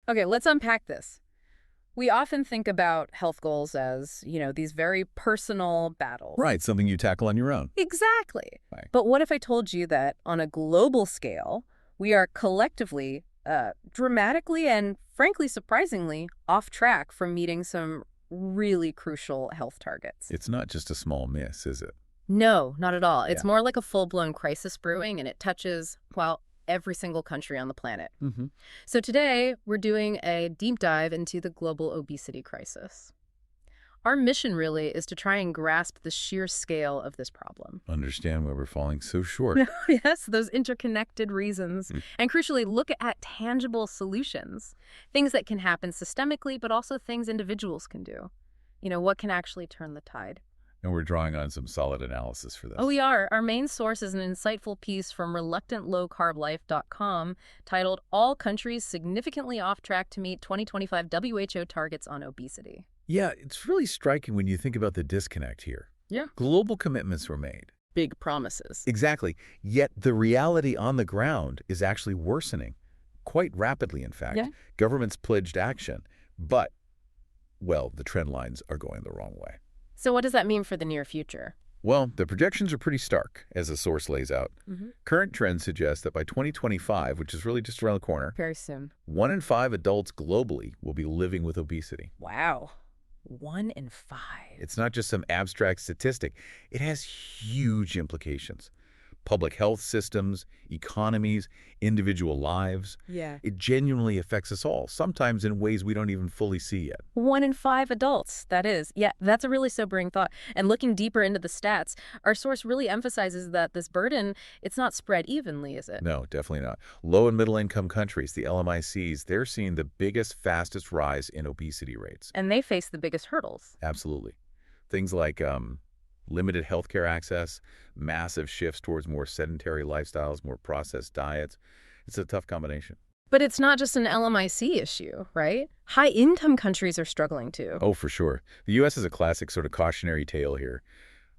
Okay, let's unpack this. We often think about health goals as, these very personal battles. Right, something you tackle on your own. Exactly. Right. But what if I told you that on a global scale, we are collectively, dramatically and frankly surprisingly off track from meeting some really crucial health targets? It's not just a small miss, is it? No, not at all. It's Yeah. more like a full-blown crisis brewing, and it touches, well, every single country on the planet. Mm-hmm. So today, we're doing a deep dive into the global obesity crisis. Our mission really is to try and grasp the sheer scale of this problem. Understand why we're falling so short. Yes, those interconnected reasons. And crucially, look at tangible solutions. Things that can happen systemically, but also things individuals can do. What can actually turn the tide? And we're drawing on some solid analysis for this. Oh, we are. Our main source is an insightful piece from reluctantlowcarblife.com titled All Countries Significantly Off Track to Meet 2025 WHO Targets on Obesity. Yeah, it's really striking when you think about the disconnect here. Yeah. Global commitments were made. Big promises. Exactly. Yet the reality on the ground is actually worsening. Quite rapidly, in fact. Yeah. Governments pledged action. But, well, the trend lines are going the wrong way. So what does that mean for the near future? Well, the projections are pretty stark, as the source lays out. Current trends suggest that by 2025, which is really just around the corner, Very soon. 1 in 5 adults globally will be living with obesity. Wow. 1 in 5. It's not just some abstract statistic. It has huge implications. Public health systems, economies, individual lives. Yeah. It genuinely affects us all, sometimes in ways we don't even fully see yet. 1 in 5 adults, that is. Yeah, that's a really sobering thought. And looking deeper into the stats, our source really emphasizes that this burden, it's not spread evenly, is it? No, definitely not. Low and middle income countries, the LMICs, they're seeing the biggest, fastest rise in obesity rates. And they face the biggest hurdles. Absolutely. Things like limited healthcare access, massive shifts towards more sedentary lifestyles, more processed diets. It's a tough combination. But it's not just an LMIC issue, right? High-income countries are struggling too. Oh, for sure. The U.S. is a classic sort of cautionary tale here.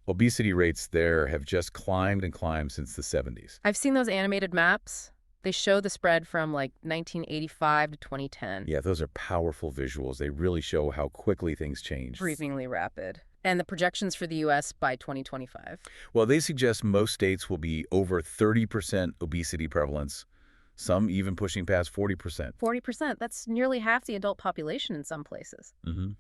Obesity rates there have just climbed and climbed since the 70s. I've seen those animated maps. They show the spread from 1985 to 2010. Yeah, those are powerful visuals. They really show how quickly things change. Freezingly rapid. And the projections for the U.S. by 2025? Well, they suggest most states will be over 30% obesity prevalence, some even pushing past 40%. 40%? That's nearly half the adult population in some places. And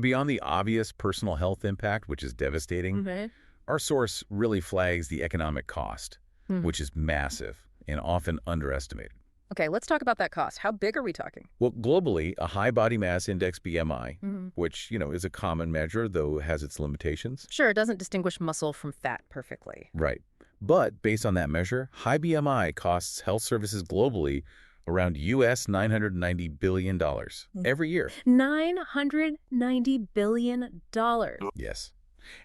beyond the obvious personal health impact, which is devastating, our source really flags the economic cost, which is massive and often underestimated. Okay, let's talk about that cost. How big are we talking? Well, globally, a high body mass index BMI, which, is a common measure, though has its limitations. Sure, it doesn't distinguish muscle from fat perfectly. Right. But based on that measure, high BMI costs health services globally around U.S. $990 billion every year. $990 billion. Yes.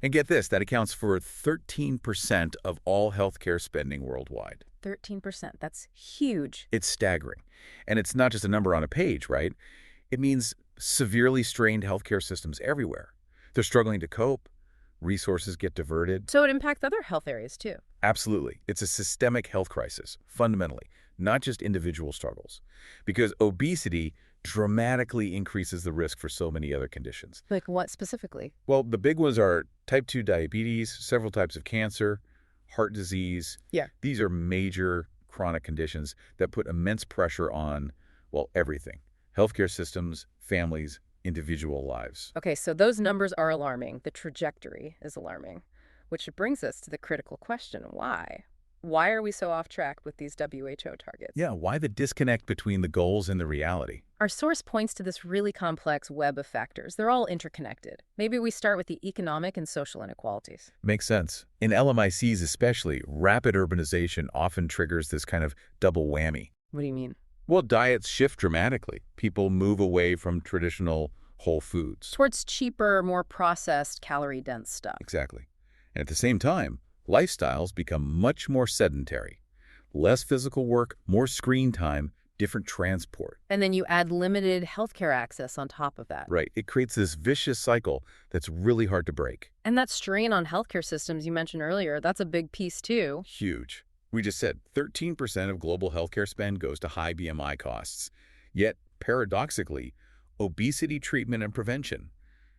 And get this, that accounts for 13% of all healthcare spending worldwide. 13%. That's huge. It's staggering. And it's not just a number on a page, right? It means severely strained healthcare systems everywhere. They're struggling to cope. Resources get diverted. So it impacts other health areas too. Absolutely. It's a systemic health crisis, fundamentally, not just individual struggles. Because obesity dramatically increases the risk for so many other conditions. Like what specifically? Well, the big ones are type 2 diabetes, several types of cancer, heart disease. Yeah. These are major chronic conditions that put immense pressure on, well, everything. Healthcare systems, families, individual lives. Okay, so those numbers are alarming. The trajectory is alarming, which brings us to the critical question, why? Why are we so off track with these WHO targets? Yeah, why the disconnect between the goals and the reality? Our source points to this really complex web of factors. They're all interconnected. Maybe we start with the economic and social inequalities. Makes sense. In LMICs especially, rapid urbanization often triggers this kind of double whammy. What do you mean? Well, diets shift dramatically. People move away from traditional whole foods. Towards cheaper, more processed, calorie-dense stuff. Exactly. And at the same time, lifestyles become much more sedentary. Less physical work, more screen time, different transport. And then you add limited healthcare access on top of that. Right. It creates this vicious cycle that's really hard to break. And that strain on healthcare systems you mentioned earlier, that's a big piece too. Huge. We just said 13% of global healthcare spend goes to high BMI costs. Yet paradoxically, obesity treatment and prevention,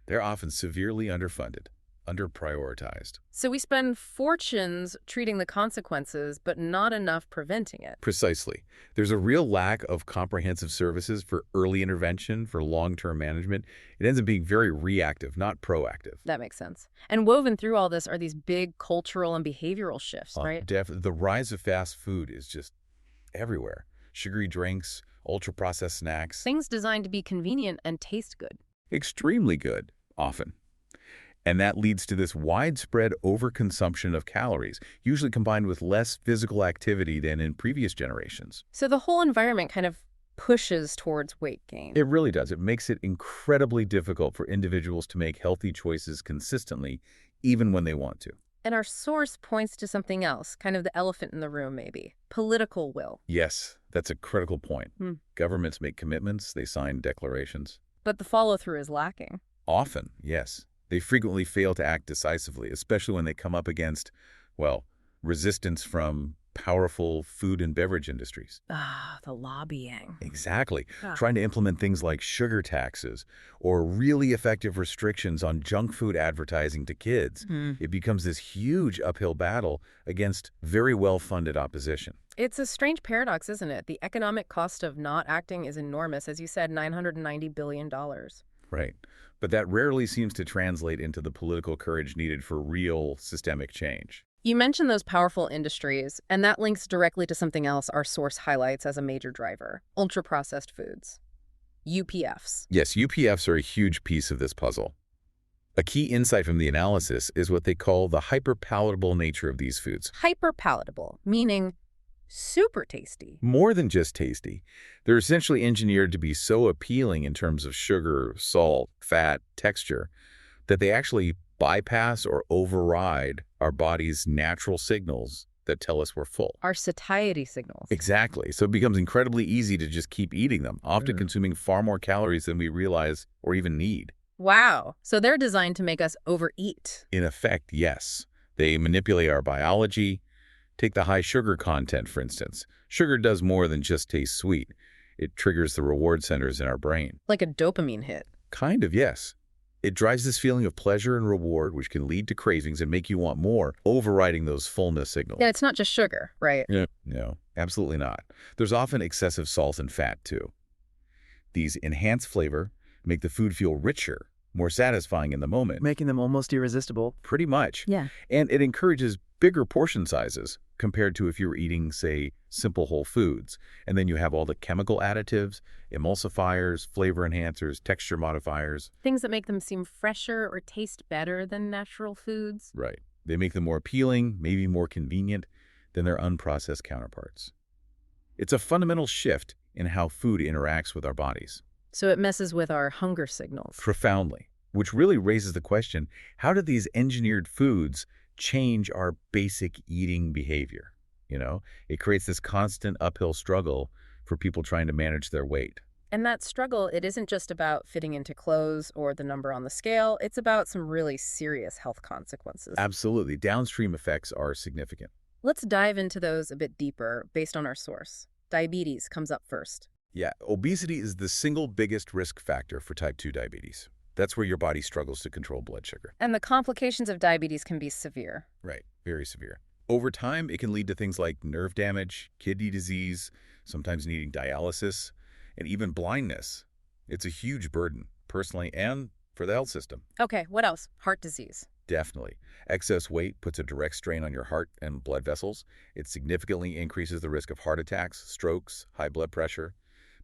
they're often severely underfunded, underprioritized. So we spend fortunes treating the consequences, but not enough preventing it. Precisely. There's a real lack of comprehensive services for early intervention, for long-term management. It ends up being very reactive, not proactive. That makes sense. And woven through all this are these big cultural and behavioral shifts, right? The rise of fast food is just everywhere. Sugary drinks, ultra-processed snacks. Things designed to be convenient and taste good. Extremely good, often. And that leads to this widespread overconsumption of calories, usually combined with less physical activity than in previous generations. So the whole environment kind of pushes towards weight gain. It really does. It makes it incredibly difficult for individuals to make healthy choices consistently, even when they want to. And our source points to something else, kind of the elephant in the room maybe, political will. Yes, that's a critical point. Governments make commitments, they sign declarations. But the follow-through is lacking. Often, yes. They frequently fail to act decisively, especially when they come up against, well, resistance from powerful food and beverage industries. The lobbying. Exactly. Trying to implement things like sugar taxes or really effective restrictions on junk food advertising to kids. It becomes this huge uphill battle against very well-funded opposition. It's a strange paradox, isn't it? The economic cost of not acting is enormous. As you said, $990 billion. Right. But that rarely seems to translate into the political courage needed for real systemic change. You mentioned those powerful industries, and that links directly to something else our source highlights as a major driver, ultra-processed foods. UPFs. Yes, UPFs are a huge piece of this puzzle. A key insight from the analysis is what they call the hyperpalatable nature of these foods. Hyperpalatable, meaning super tasty. More than just tasty. They're essentially engineered to be so appealing in terms of sugar, salt, fat, texture, that they actually bypass or override our body's natural signals that tell us we're full. Our satiety signals. Exactly. So it becomes incredibly easy to just keep eating them, often consuming far more calories than we realize or even need. Wow. So they're designed to make us overeat. In effect, yes. They manipulate our biology. Take the high sugar content, for instance. Sugar does more than just taste sweet. It triggers the reward centers in our brain. Like a dopamine hit. Kind of, yes. It drives this feeling of pleasure and reward, which can lead to cravings and make you want more, overriding those fullness signals. Yeah, it's not just sugar, right? No, absolutely not. There's often excessive salt and fat, too. These enhance flavor, make the food feel richer, more satisfying in the moment. Making them almost irresistible. Pretty much. Yeah. And it encourages bigger portion sizes compared to if you were eating, say, simple whole foods. And then you have all the chemical additives, emulsifiers, flavor enhancers, texture modifiers. Things that make them seem fresher or taste better than natural foods. Right. They make them more appealing, maybe more convenient than their unprocessed counterparts. It's a fundamental shift in how food interacts with our bodies. So it messes with our hunger signals. Profoundly. Which really raises the question, how do these engineered foods change our basic eating behavior? You know, it creates this constant uphill struggle for people trying to manage their weight. And that struggle, it isn't just about fitting into clothes or the number on the scale. It's about some really serious health consequences. Absolutely. Downstream effects are significant. Let's dive into those a bit deeper based on our source. Diabetes comes up first. Yeah, obesity is the single biggest risk factor for type 2 diabetes. That's where your body struggles to control blood sugar. And the complications of diabetes can be severe. Right, very severe. Over time, it can lead to things like nerve damage, kidney disease, sometimes needing dialysis, and even blindness. It's a huge burden, personally and for the health system. Okay, what else? Heart disease. Definitely. Excess weight puts a direct strain on your heart and blood vessels. It significantly increases the risk of heart attacks, strokes, high blood pressure.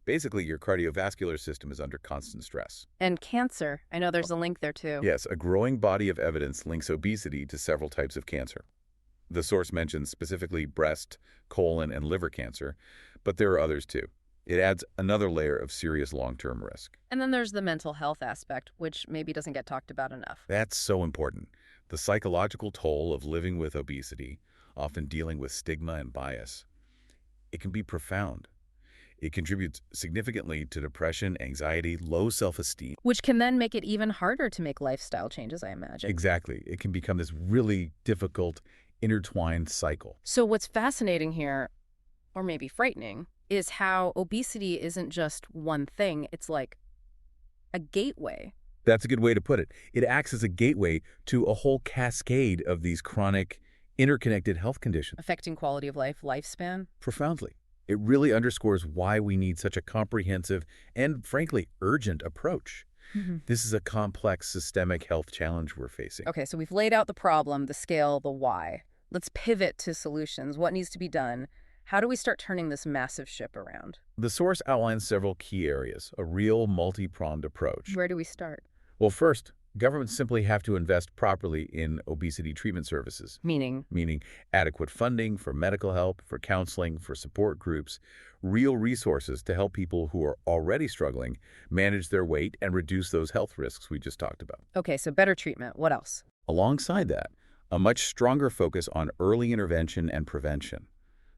Basically, your cardiovascular system is under constant stress. And cancer. I know there's a link there too. Yes, a growing body of evidence links obesity to several types of cancer. The source mentions specifically breast, colon, and liver cancer, but there are others too. It adds another layer of serious long-term risk. And then there's the mental health aspect, which maybe doesn't get talked about enough. That's so important. The psychological toll of living with obesity, often dealing with stigma and bias, it can be profound. It contributes significantly to depression, anxiety, low self-esteem. Which can then make it even harder to make lifestyle changes, I imagine. Exactly. It can become this really difficult, intertwined cycle. So what's fascinating here, or maybe frightening, is how obesity isn't just one thing. It's like a gateway. That's a good way to put it. It acts as a gateway to a whole cascade of these chronic, interconnected health conditions. Affecting quality of life, lifespan. Profoundly. It really underscores why we need such a comprehensive and, frankly, urgent approach. This is a complex systemic health challenge we're facing. Okay, so we've laid out the problem, the scale, the why. Let's pivot to solutions. What needs to be done? How do we start turning this massive ship around? The source outlines several key areas, a real multi-pronged approach. Where do we start? Well, first, governments simply have to invest properly in obesity treatment services, Meaning? meaning adequate funding for medical help, for counseling, for support groups, real resources to help people who are already struggling manage their weight and reduce those health risks we just talked about. Okay, so better treatment. What else? Alongside that, a much stronger focus on early intervention and prevention.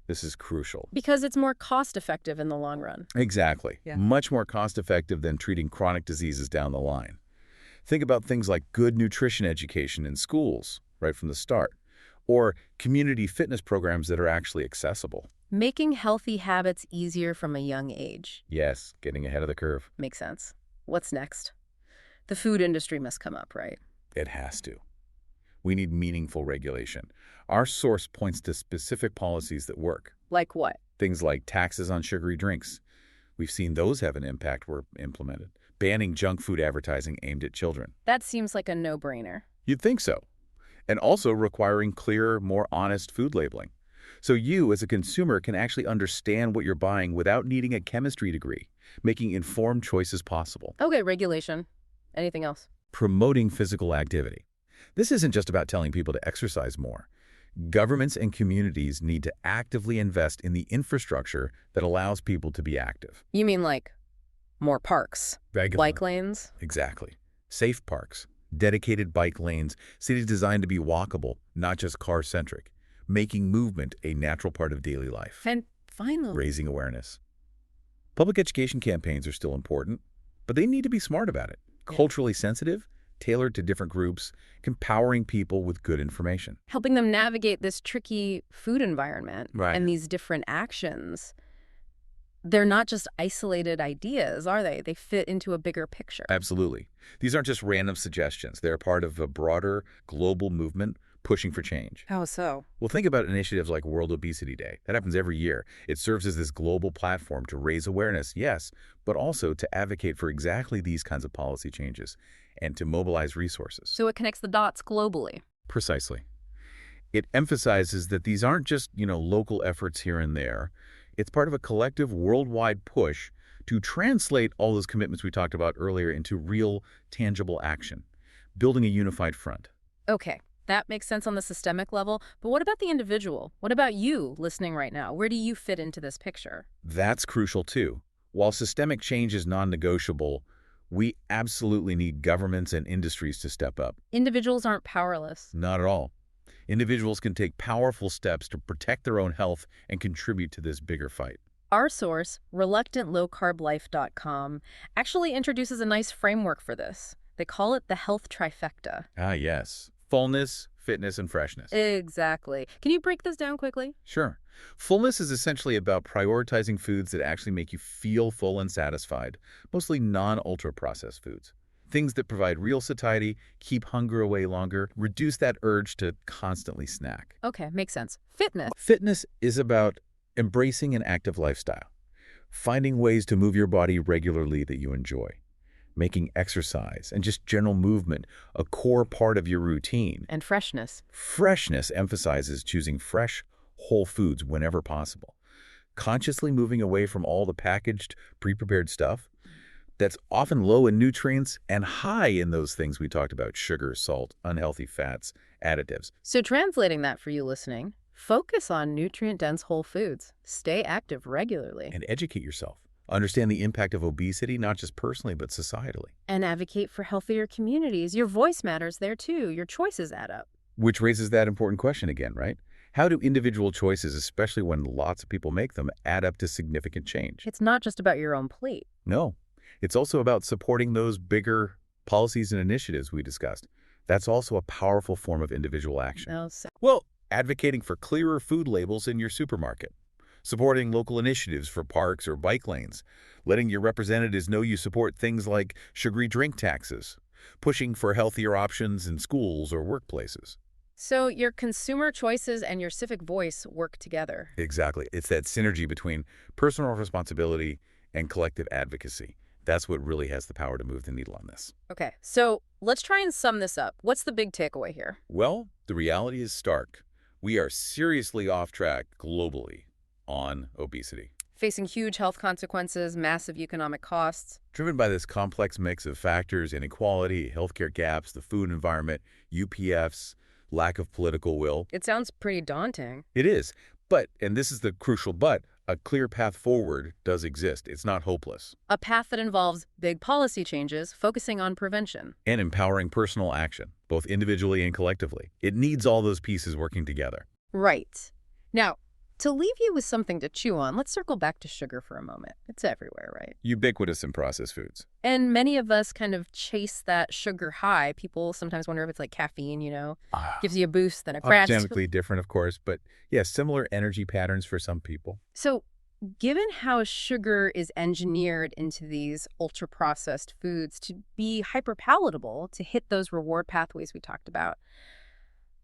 This is crucial. Because it's more cost-effective in the long run. Exactly. Yeah. Much more cost-effective than treating chronic diseases down the line. Think about things like good nutrition education in schools right from the start, or community fitness programs that are actually accessible. Making healthy habits easier from a young age. Yes, getting ahead of the curve. Makes sense. What's next? The food industry must come up, right? It has to. We need meaningful regulation. Our source points to specific policies that work. Like what? Things like taxes on sugary drinks. We've seen those have an impact were implemented. Banning junk food advertising aimed at children. That seems like a no-brainer. You'd think so. And also requiring clearer, more honest food labeling. So you, as a consumer, can actually understand what you're buying without needing a chemistry degree, making informed choices possible. Okay, regulation. Anything else? Promoting physical activity. This isn't just about telling people to exercise more. Governments and communities need to actively invest in the infrastructure that allows people to be active. You mean like more parks, bike lanes? Exactly. Safe parks, dedicated bike lanes, cities designed to be walkable, not just car-centric, making movement a natural part of daily life. And finally, Raising awareness. Public education campaigns are still important, but they need to be smart about it. Culturally sensitive, tailored to different groups, empowering people with good information. helping them navigate this tricky food environment Right. and these different actions. They're not just isolated ideas, are they? They fit into a bigger picture. Absolutely. These aren't just random suggestions. They're part of a broader global movement pushing for change. How so? Well, think about initiatives like World Obesity Day. That happens every year. It serves as this global platform to raise awareness, yes, but also to advocate for exactly these kinds of policy changes and to mobilize resources. So it connects the dots globally. Precisely. It emphasizes that these aren't just, local efforts here and there. It's part of a collective worldwide push to translate all those commitments we talked about earlier into real, tangible action, building a unified front. Okay, that makes sense on the systemic level, but what about the individual? What about you listening right now? Where do you fit into this picture? That's crucial too. While systemic change is non-negotiable, we absolutely need governments and industries to step up. Individuals aren't powerless. Not at all. Individuals can take powerful steps to protect their own health and contribute to this bigger fight. Our source, reluctantlowcarblife.com, actually introduces a nice framework for this. They call it the health trifecta. Ah, yes. Fullness, fitness, and freshness. Exactly. Can you break this down quickly? Sure. Fullness is essentially about prioritizing foods that actually make you feel full and satisfied, mostly non-ultra-processed foods. Things that provide real satiety, keep hunger away longer, reduce that urge to constantly snack. Okay, makes sense. Fitness. Fitness is about embracing an active lifestyle, finding ways to move your body regularly that you enjoy, making exercise and just general movement a core part of your routine. And freshness. Freshness emphasizes choosing fresh, whole foods whenever possible, consciously moving away from all the packaged, pre-prepared stuff that's often low in nutrients and high in those things we talked about: sugar, salt, unhealthy fats, additives. So translating that for you listening, focus on nutrient-dense whole foods. Stay active regularly. And educate yourself. Understand the impact of obesity, not just personally, but societally. And advocate for healthier communities. Your voice matters there too. Your choices add up. Which raises that important question again, right? How do individual choices, especially when lots of people make them, add up to significant change? It's not just about your own plate. No. It's also about supporting those bigger policies and initiatives we discussed. That's also a powerful form of individual action. No, so Well, advocating for clearer food labels in your supermarket. supporting local initiatives for parks or bike lanes, letting your representatives know you support things like sugary drink taxes, pushing for healthier options in schools or workplaces. So your consumer choices and your civic voice work together. Exactly. It's that synergy between personal responsibility and collective advocacy. That's what really has the power to move the needle on this. Okay, so let's try and sum this up. What's the big takeaway here? Well, the reality is stark. We are seriously off track globally on obesity, Facing huge health consequences, massive economic costs. driven by this complex mix of factors: inequality, healthcare gaps, the food environment, UPFs, lack of political will. It sounds pretty daunting. It is. But, and this is the crucial but, a clear path forward does exist. It's not hopeless. A path that involves big policy changes, focusing on prevention. And empowering personal action, both individually and collectively. It needs all those pieces working together. Right. Now, to leave you with something to chew on, let's circle back to sugar for a moment. It's everywhere, right? Ubiquitous in processed foods. And many of us kind of chase that sugar high. People sometimes wonder if it's like caffeine, gives you a boost, then a crash. Genetically different, of course, but yeah, similar energy patterns for some people. So, given how sugar is engineered into these ultra-processed foods to be hyperpalatable, to hit those reward pathways we talked about,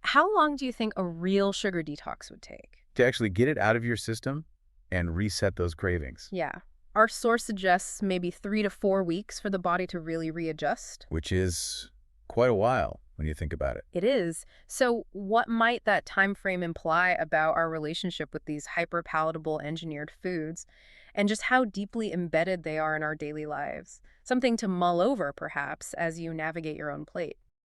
how long do you think a real sugar detox would take? To actually get it out of your system and reset those cravings. Yeah. Our source suggests maybe 3 to 4 weeks for the body to really readjust. Which is quite a while when you think about it. It is. So what might that time frame imply about our relationship with these hyperpalatable engineered foods and just how deeply embedded they are in our daily lives? Something to mull over, perhaps, as you navigate your own plate.